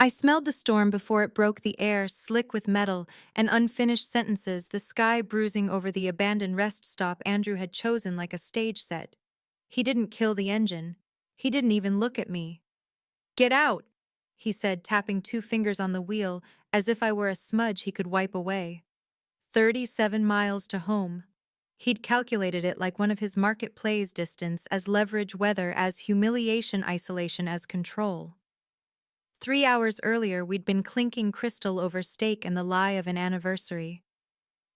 I smelled the storm before it broke the air, slick with metal and unfinished sentences, the sky bruising over the abandoned rest stop Andrew had chosen like a stage set. He didn't kill the engine. He didn't even look at me. "Get out," he said, tapping two fingers on the wheel as if I were a smudge he could wipe away. 37 miles to home. He'd calculated it like one of his market plays: distance as leverage, weather as humiliation, isolation as control. 3 hours earlier, we'd been clinking crystal over steak and the lie of an anniversary.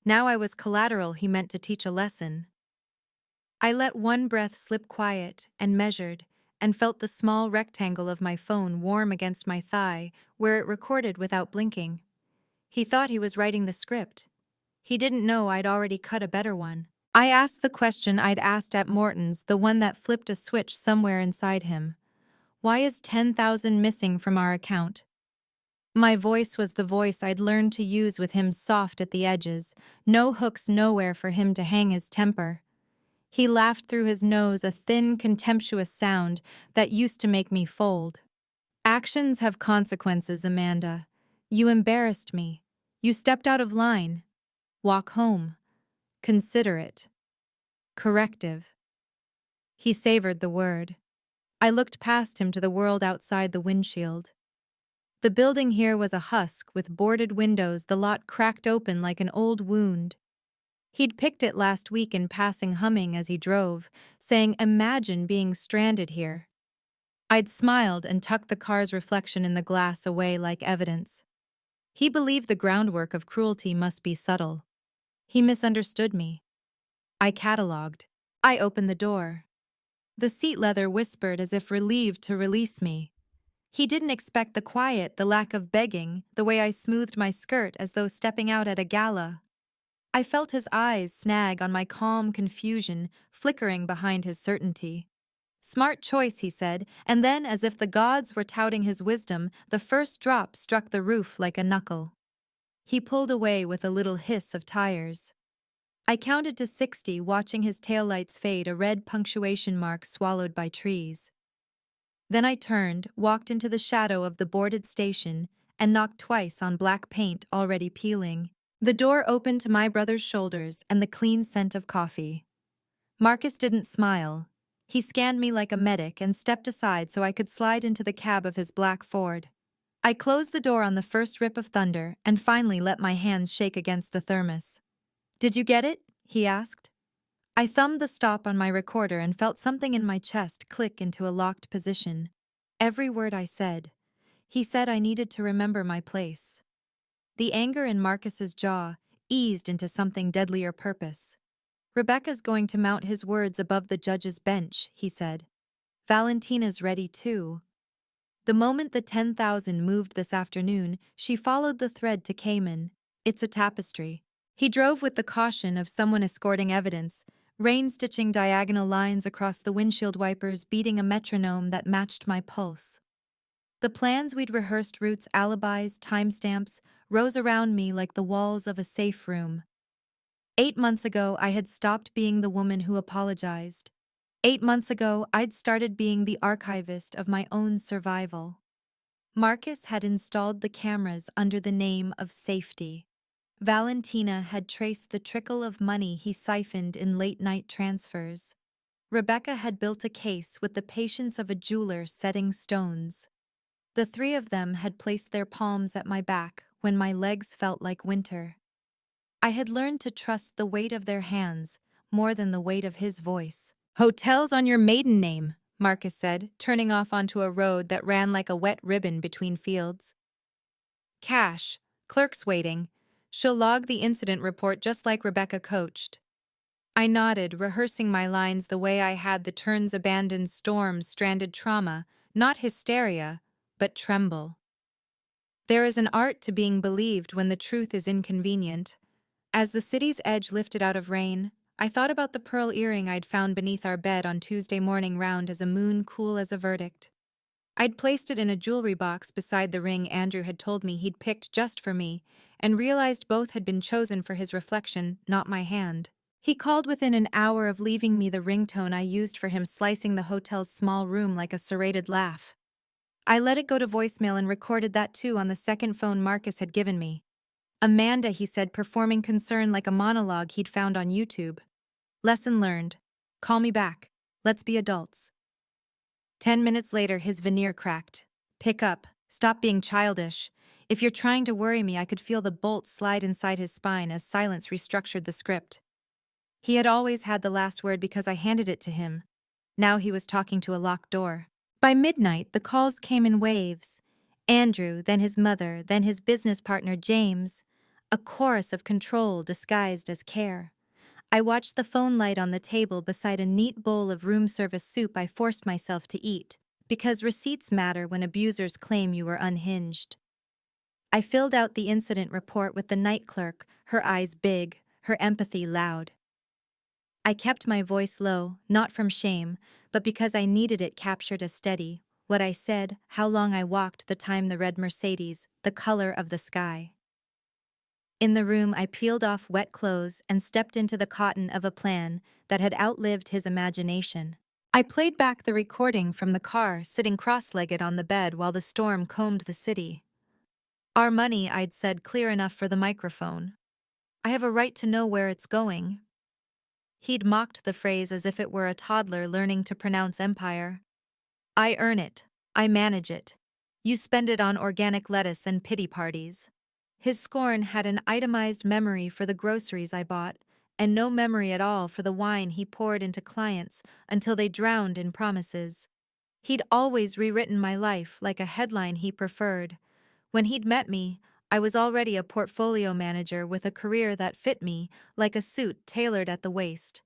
Now I was collateral he meant to teach a lesson. I let one breath slip, quiet and measured, and felt the small rectangle of my phone warm against my thigh, where it recorded without blinking. He thought he was writing the script. He didn't know I'd already cut a better one. I asked the question I'd asked at Morton's, the one that flipped a switch somewhere inside him. Why is 10,000 missing from our account? My voice was the voice I'd learned to use with him, soft at the edges, no hooks, nowhere for him to hang his temper. He laughed through his nose, a thin, contemptuous sound that used to make me fold. "Actions have consequences, Amanda. You embarrassed me. You stepped out of line. Walk home. Consider it. Corrective." He savored the word. I looked past him to the world outside the windshield. The building here was a husk with boarded windows, the lot cracked open like an old wound. He'd picked it last week in passing, humming as he drove, saying, "Imagine being stranded here." I'd smiled and tucked the car's reflection in the glass away like evidence. He believed the groundwork of cruelty must be subtle. He misunderstood me. I catalogued. I opened the door. The seat leather whispered as if relieved to release me. He didn't expect the quiet, the lack of begging, the way I smoothed my skirt as though stepping out at a gala. I felt his eyes snag on my calm confusion, flickering behind his certainty. "Smart choice," he said, and then, as if the gods were touting his wisdom, the first drop struck the roof like a knuckle. He pulled away with a little hiss of tires. I counted to 60, watching his taillights fade, a red punctuation mark swallowed by trees. Then I turned, walked into the shadow of the boarded station, and knocked twice on black paint already peeling. The door opened to my brother's shoulders and the clean scent of coffee. Marcus didn't smile. He scanned me like a medic and stepped aside so I could slide into the cab of his black Ford. I closed the door on the first rip of thunder and finally let my hands shake against the thermos. "Did you get it?" he asked. I thumbed the stop on my recorder and felt something in my chest click into a locked position. Every word I said. He said I needed to remember my place. The anger in Marcus's jaw eased into something deadlier purpose. "Rebecca's going to mount his words above the judge's bench," he said. "Valentina's ready too. The moment the 10,000 moved this afternoon, she followed the thread to Cayman. It's a tapestry." He drove with the caution of someone escorting evidence, rain stitching diagonal lines across the windshield wipers, beating a metronome that matched my pulse. The plans we'd rehearsed, routes, alibis, timestamps, rose around me like the walls of a safe room. 8 months ago, I had stopped being the woman who apologized. 8 months ago, I'd started being the archivist of my own survival. Marcus had installed the cameras under the name of safety. Valentina had traced the trickle of money he siphoned in late-night transfers. Rebecca had built a case with the patience of a jeweler setting stones. The three of them had placed their palms at my back when my legs felt like winter. I had learned to trust the weight of their hands more than the weight of his voice. "Hotel's on your maiden name," Marcus said, turning off onto a road that ran like a wet ribbon between fields. "Cash. Clerk's waiting. She'll log the incident report just like Rebecca coached." I nodded, rehearsing my lines the way I had the turns: abandoned, storms, stranded, trauma, not hysteria, but tremble. There is an art to being believed when the truth is inconvenient. As the city's edge lifted out of rain, I thought about the pearl earring I'd found beneath our bed on Tuesday morning, round as a moon, cool as a verdict. I'd placed it in a jewelry box beside the ring Andrew had told me he'd picked just for me, and realized both had been chosen for his reflection, not my hand. He called within an hour of leaving me the ringtone I used for him, slicing the hotel's small room like a serrated laugh. I let it go to voicemail and recorded that too on the second phone Marcus had given me. Amanda, he said, performing concern like a monologue he'd found on YouTube. Lesson learned. Call me back. Let's be adults. 10 minutes later, his veneer cracked. Pick up. Stop being childish. If you're trying to worry me, I could feel the bolt slide inside his spine as silence restructured the script. He had always had the last word because I handed it to him. Now he was talking to a locked door. By midnight, the calls came in waves. Andrew, then his mother, then his business partner James. A chorus of control disguised as care. I watched the phone light on the table beside a neat bowl of room service soup I forced myself to eat, because receipts matter when abusers claim you were unhinged. I filled out the incident report with the night clerk, her eyes big, her empathy loud. I kept my voice low, not from shame, but because I needed it captured as steady. What I said, how long I walked, the time, the red Mercedes, the color of the sky. In the room, I peeled off wet clothes and stepped into the cotton of a plan that had outlived his imagination. I played back the recording from the car, sitting cross-legged on the bed while the storm combed the city. Our money, I'd said clear enough for the microphone. I have a right to know where it's going. He'd mocked the phrase as if it were a toddler learning to pronounce empire. I earn it. I manage it. You spend it on organic lettuce and pity parties. His scorn had an itemized memory for the groceries I bought, and no memory at all for the wine he poured into clients until they drowned in promises. He'd always rewritten my life like a headline he preferred. When he'd met me, I was already a portfolio manager with a career that fit me like a suit tailored at the waist.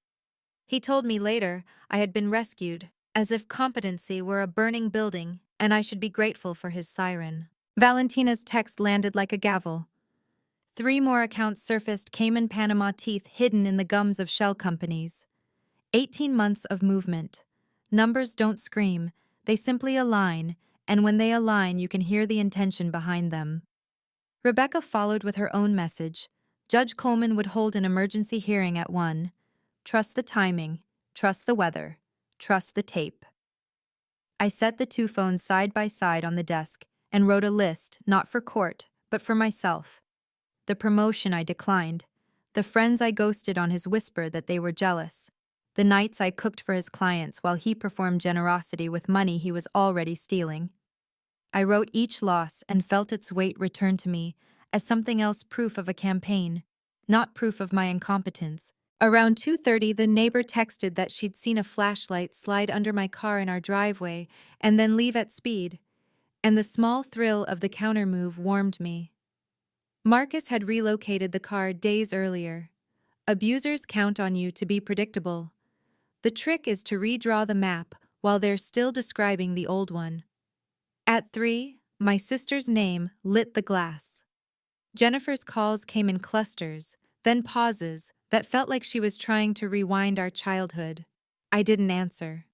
He told me later I had been rescued, as if competency were a burning building and I should be grateful for his siren. Valentina's text landed like a gavel. 3 more accounts surfaced, Cayman Panama teeth hidden in the gums of shell companies. 18 months of movement. Numbers don't scream, they simply align, and when they align you can hear the intention behind them. Rebecca followed with her own message. Judge Coleman would hold an emergency hearing at 1. Trust the timing, trust the weather, trust the tape. I set the 2 phones side by side on the desk and wrote a list, not for court, but for myself. The promotion I declined, the friends I ghosted on his whisper that they were jealous, the nights I cooked for his clients while he performed generosity with money he was already stealing. I wrote each loss and felt its weight return to me as something else, proof of a campaign, not proof of my incompetence. Around 2:30, the neighbor texted that she'd seen a flashlight slide under my car in our driveway and then leave at speed, and the small thrill of the counter move warmed me. Marcus had relocated the car days earlier. Abusers count on you to be predictable. The trick is to redraw the map while they're still describing the old one. At 3, my sister's name lit the glass. Jennifer's calls came in clusters, then pauses that felt like she was trying to rewind our childhood. I didn't answer.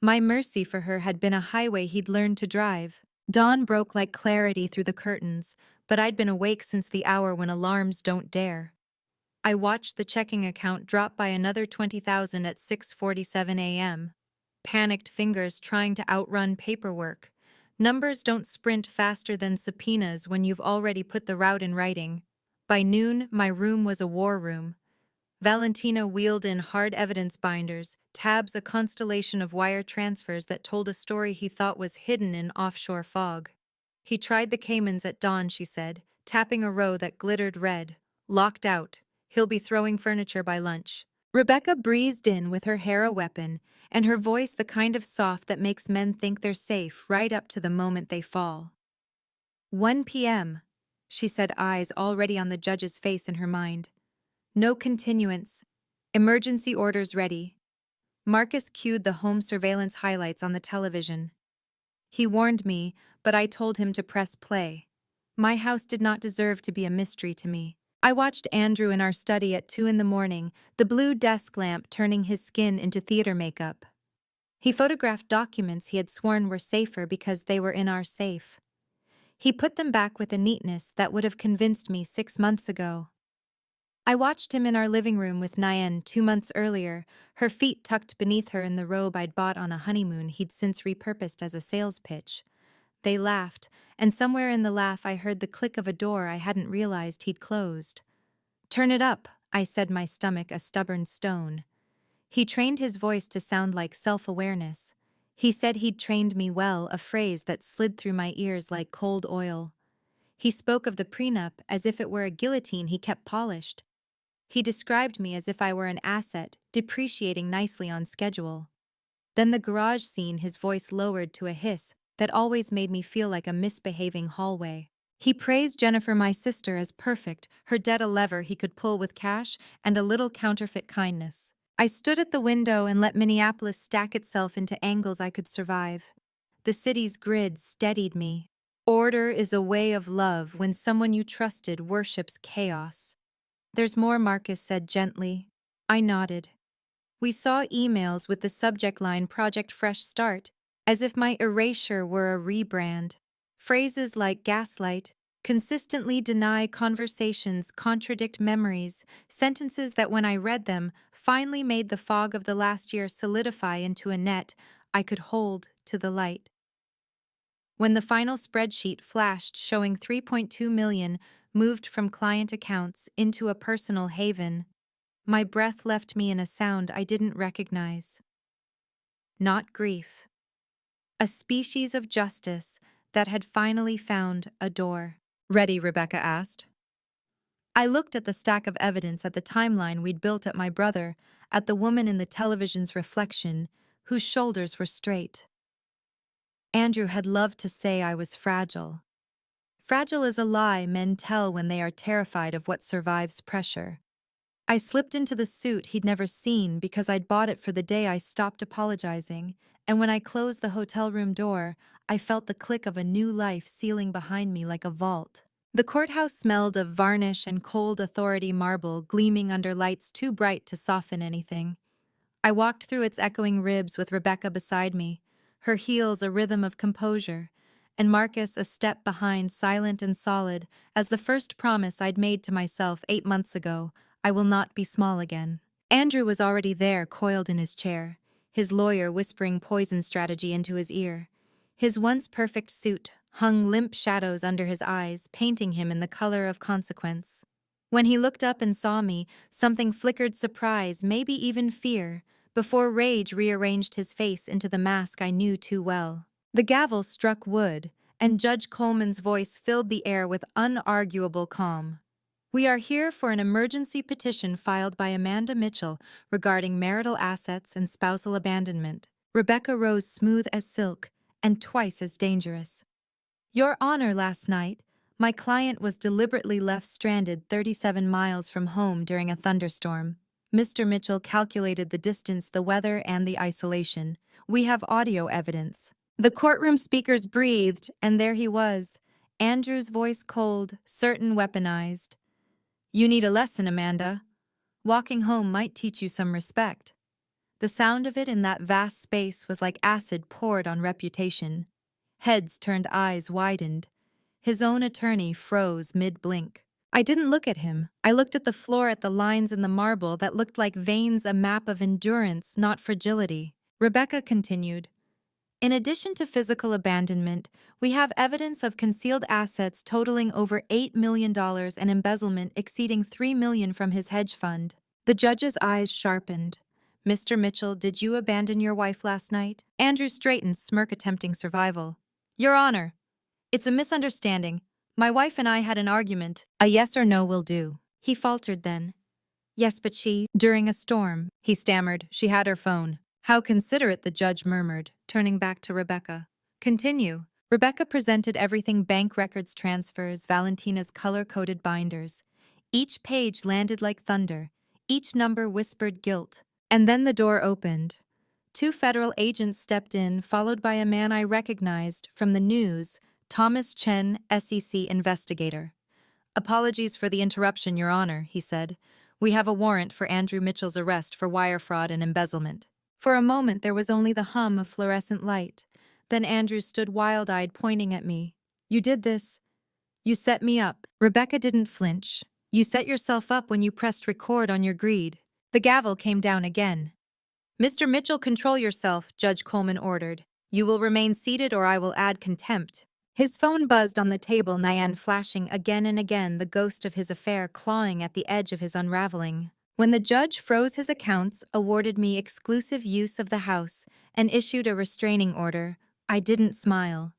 My mercy for her had been a highway he'd learned to drive. Dawn broke like clarity through the curtains, but I'd been awake since the hour when alarms don't dare. I watched the checking account drop by another 20,000 at 6:47 a.m. Panicked fingers trying to outrun paperwork. Numbers don't sprint faster than subpoenas when you've already put the route in writing. By noon, my room was a war room. Valentina wheeled in hard evidence binders, tabs, a constellation of wire transfers that told a story he thought was hidden in offshore fog. He tried the Caymans at dawn, she said, tapping a row that glittered red. Locked out. He'll be throwing furniture by lunch. Rebecca breezed in with her hair a weapon, and her voice the kind of soft that makes men think they're safe right up to the moment they fall. 1 p.m., she said, eyes already on the judge's face in her mind. No continuance. Emergency orders ready. Marcus cued the home surveillance highlights on the television. He warned me, but I told him to press play. My house did not deserve to be a mystery to me. I watched Andrew in our study at 2 in the morning, the blue desk lamp turning his skin into theater makeup. He photographed documents he had sworn were safer because they were in our safe. He put them back with a neatness that would have convinced me 6 months ago. I watched him in our living room with Nayan 2 months earlier, her feet tucked beneath her in the robe I'd bought on a honeymoon he'd since repurposed as a sales pitch. They laughed, and somewhere in the laugh I heard the click of a door I hadn't realized he'd closed. "Turn it up," I said, my stomach a stubborn stone. He trained his voice to sound like self-awareness. He said he'd trained me well, a phrase that slid through my ears like cold oil. He spoke of the prenup as if it were a guillotine he kept polished. He described me as if I were an asset, depreciating nicely on schedule. Then the garage scene, his voice lowered to a hiss that always made me feel like a misbehaving hallway. He praised Jennifer, my sister, as perfect, her debt a lever he could pull with cash and a little counterfeit kindness. I stood at the window and let Minneapolis stack itself into angles I could survive. The city's grid steadied me. Order is a way of love when someone you trusted worships chaos. "There's more," Marcus said gently. I nodded. We saw emails with the subject line "Project Fresh Start," as if my erasure were a rebrand. Phrases like gaslight, consistently deny conversations, contradict memories, sentences that when I read them finally made the fog of the last year solidify into a net I could hold to the light. When the final spreadsheet flashed showing 3.2 million moved from client accounts into a personal haven, my breath left me in a sound I didn't recognize. Not grief. A species of justice that had finally found a door. "Ready?" Rebecca asked. I looked at the stack of evidence, at the timeline we'd built, at my brother, at the woman in the television's reflection, whose shoulders were straight. Andrew had loved to say I was fragile. Fragile is a lie men tell when they are terrified of what survives pressure. I slipped into the suit he'd never seen because I'd bought it for the day I stopped apologizing, and when I closed the hotel room door, I felt the click of a new life sealing behind me like a vault. The courthouse smelled of varnish and cold authority marble gleaming under lights too bright to soften anything. I walked through its echoing ribs with Rebecca beside me, her heels a rhythm of composure, and Marcus a step behind, silent and solid, as the first promise I'd made to myself 8 months ago: I will not be small again. Andrew was already there, coiled in his chair, his lawyer whispering poison strategy into his ear. His once perfect suit hung limp shadows under his eyes, painting him in the color of consequence. When he looked up and saw me, something flickered surprise, maybe even fear, before rage rearranged his face into the mask I knew too well. The gavel struck wood, and Judge Coleman's voice filled the air with unarguable calm. "We are here for an emergency petition filed by Amanda Mitchell regarding marital assets and spousal abandonment." Rebecca rose smooth as silk and twice as dangerous. "Your Honor, last night, my client was deliberately left stranded 37 miles from home during a thunderstorm. Mr. Mitchell calculated the distance, the weather, and the isolation. We have audio evidence." The courtroom speakers breathed, and there he was, Andrew's voice cold, certain, weaponized. "You need a lesson, Amanda. Walking home might teach you some respect." The sound of it in that vast space was like acid poured on reputation. Heads turned, eyes widened. His own attorney froze mid-blink. I didn't look at him. I looked at the floor, at the lines in the marble that looked like veins, a map of endurance, not fragility. Rebecca continued, "In addition to physical abandonment, we have evidence of concealed assets totaling over $8 million and embezzlement exceeding $3 million from his hedge fund." The judge's eyes sharpened. "Mr. Mitchell, did you abandon your wife last night?" Andrew straightened, smirk attempting survival. "Your Honor, it's a misunderstanding. My wife and I had an argument. A yes or no will do." He faltered then. "Yes, but she—" "During a storm," he stammered. "She had her phone." "How considerate," the judge murmured, turning back to Rebecca. "Continue." Rebecca presented everything: bank records, transfers, Valentina's color-coded binders. Each page landed like thunder. Each number whispered guilt. And then the door opened. 2 federal agents stepped in, followed by a man I recognized from the news, Thomas Chen, SEC investigator. "Apologies for the interruption, Your Honor," he said. "We have a warrant for Andrew Mitchell's arrest for wire fraud and embezzlement." For a moment there was only the hum of fluorescent light. Then Andrew stood wild-eyed, pointing at me. "You did this. You set me up." Rebecca didn't flinch. "You set yourself up when you pressed record on your greed." The gavel came down again. "Mr. Mitchell, control yourself," Judge Coleman ordered. "You will remain seated or I will add contempt." His phone buzzed on the table, Nyan flashing again and again, the ghost of his affair clawing at the edge of his unraveling. When the judge froze his accounts, awarded me exclusive use of the house, and issued a restraining order, I didn't smile.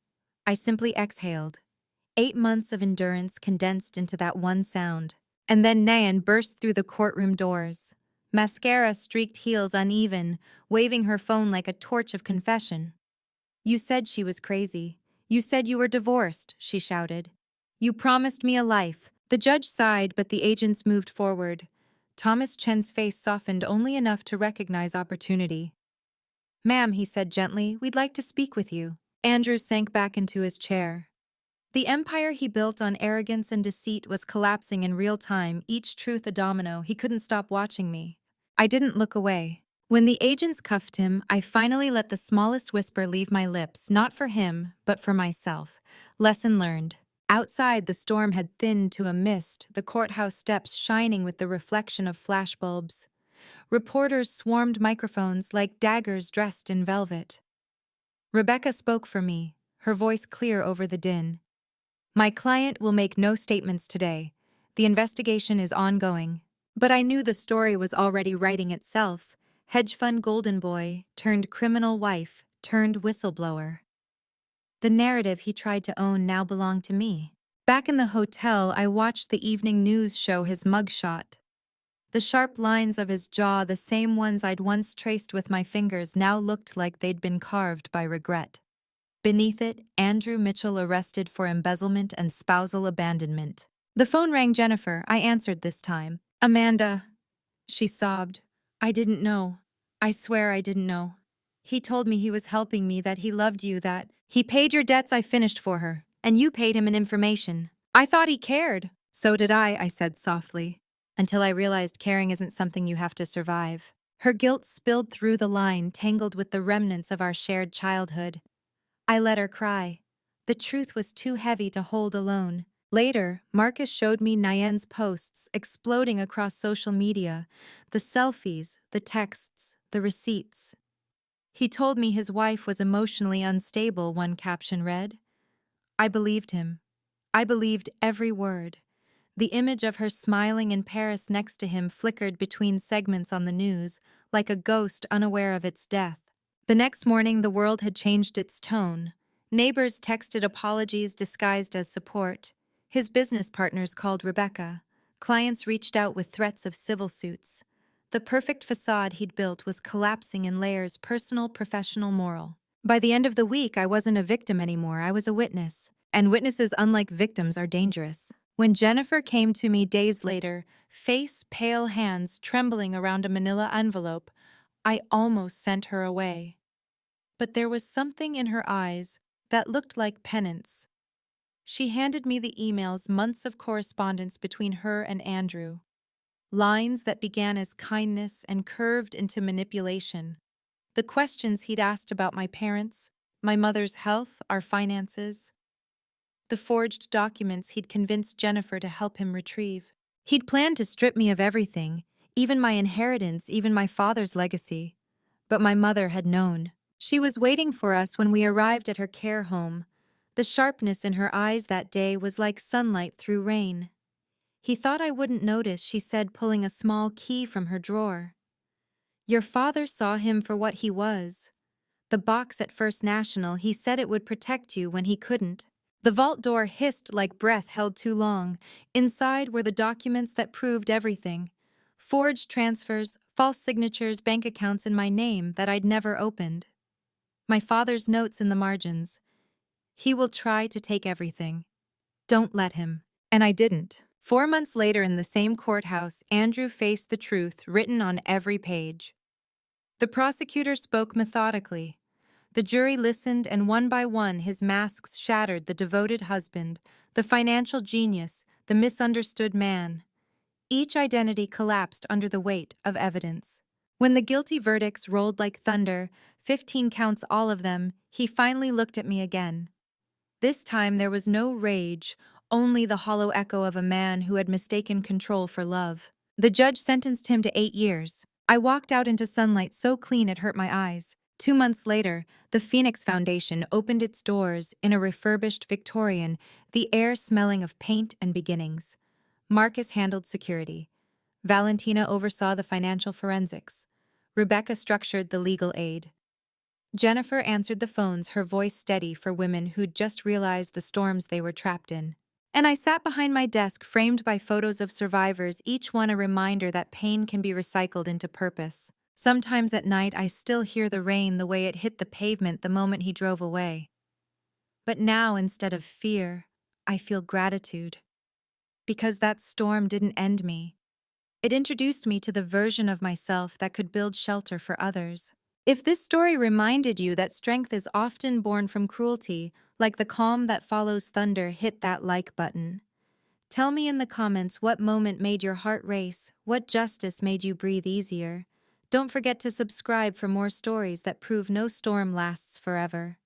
I simply exhaled. 8 months of endurance condensed into that one sound. And then Nayan burst through the courtroom doors. Mascara streaked heels uneven, waving her phone like a torch of confession. "You said she was crazy. You said you were divorced," she shouted. "You promised me a life." The judge sighed, but the agents moved forward. Thomas Chen's face softened only enough to recognize opportunity. "Ma'am," he said gently, "we'd like to speak with you." Andrew sank back into his chair. The empire he built on arrogance and deceit was collapsing in real time, each truth a domino. He couldn't stop watching me. I didn't look away. When the agents cuffed him, I finally let the smallest whisper leave my lips, not for him, but for myself. Lesson learned. Outside, the storm had thinned to a mist, the courthouse steps shining with the reflection of flashbulbs. Reporters swarmed microphones like daggers dressed in velvet. Rebecca spoke for me, her voice clear over the din. "My client will make no statements today. The investigation is ongoing." But I knew the story was already writing itself. Hedge fund golden boy turned criminal wife turned whistleblower. The narrative he tried to own now belonged to me. Back in the hotel, I watched the evening news show his mugshot. The sharp lines of his jaw, the same ones I'd once traced with my fingers, now looked like they'd been carved by regret. Beneath it, Andrew Mitchell arrested for embezzlement and spousal abandonment. The phone rang. Jennifer. I answered this time. "Amanda," she sobbed. "I didn't know. I swear I didn't know. He told me he was helping me, that he loved you, that he paid your debts I finished for her, and you paid him in information. I thought he cared." "So did I said softly, "until I realized caring isn't something you have to survive." Her guilt spilled through the line, tangled with the remnants of our shared childhood. I let her cry. The truth was too heavy to hold alone. Later, Marcus showed me Nyan's posts exploding across social media, the selfies, the texts, the receipts. He told me his wife was emotionally unstable, one caption read. I believed him. I believed every word. The image of her smiling in Paris next to him flickered between segments on the news, like a ghost unaware of its death. The next morning, the world had changed its tone. Neighbors texted apologies disguised as support. His business partners called Rebecca. Clients reached out with threats of civil suits. The perfect facade he'd built was collapsing in layers: personal, professional, moral. By the end of the week, I wasn't a victim anymore, I was a witness. And witnesses, unlike victims, are dangerous. When Jennifer came to me days later, face pale, hands trembling around a manila envelope, I almost sent her away. But there was something in her eyes that looked like penance. She handed me the emails, months of correspondence between her and Andrew. Lines that began as kindness and curved into manipulation. The questions he'd asked about my parents, my mother's health, our finances. The forged documents he'd convinced Jennifer to help him retrieve. He'd planned to strip me of everything, even my inheritance, even my father's legacy. But my mother had known. She was waiting for us when we arrived at her care home. The sharpness in her eyes that day was like sunlight through rain. "He thought I wouldn't notice," she said, pulling a small key from her drawer. "Your father saw him for what he was. The box at First National, he said it would protect you when he couldn't." The vault door hissed like breath held too long. Inside were the documents that proved everything. Forged transfers, false signatures, bank accounts in my name that I'd never opened. My father's notes in the margins. "He will try to take everything. Don't let him." And I didn't. 4 months later, in the same courthouse, Andrew faced the truth written on every page. The prosecutor spoke methodically. The jury listened, and one by one his masks shattered: the devoted husband, the financial genius, the misunderstood man. Each identity collapsed under the weight of evidence. When the guilty verdicts rolled like thunder, 15 counts all of them, he finally looked at me again. This time there was no rage, only the hollow echo of a man who had mistaken control for love. The judge sentenced him to 8 years. I walked out into sunlight so clean it hurt my eyes. 2 months later, the Phoenix Foundation opened its doors in a refurbished Victorian, the air smelling of paint and beginnings. Marcus handled security. Valentina oversaw the financial forensics. Rebecca structured the legal aid. Jennifer answered the phones, her voice steady for women who'd just realized the storms they were trapped in. And I sat behind my desk, framed by photos of survivors, each one a reminder that pain can be recycled into purpose. Sometimes at night, I still hear the rain the way it hit the pavement the moment he drove away. But now, instead of fear, I feel gratitude. Because that storm didn't end me. It introduced me to the version of myself that could build shelter for others. If this story reminded you that strength is often born from cruelty, like the calm that follows thunder, hit that like button. Tell me in the comments what moment made your heart race, what justice made you breathe easier. Don't forget to subscribe for more stories that prove no storm lasts forever.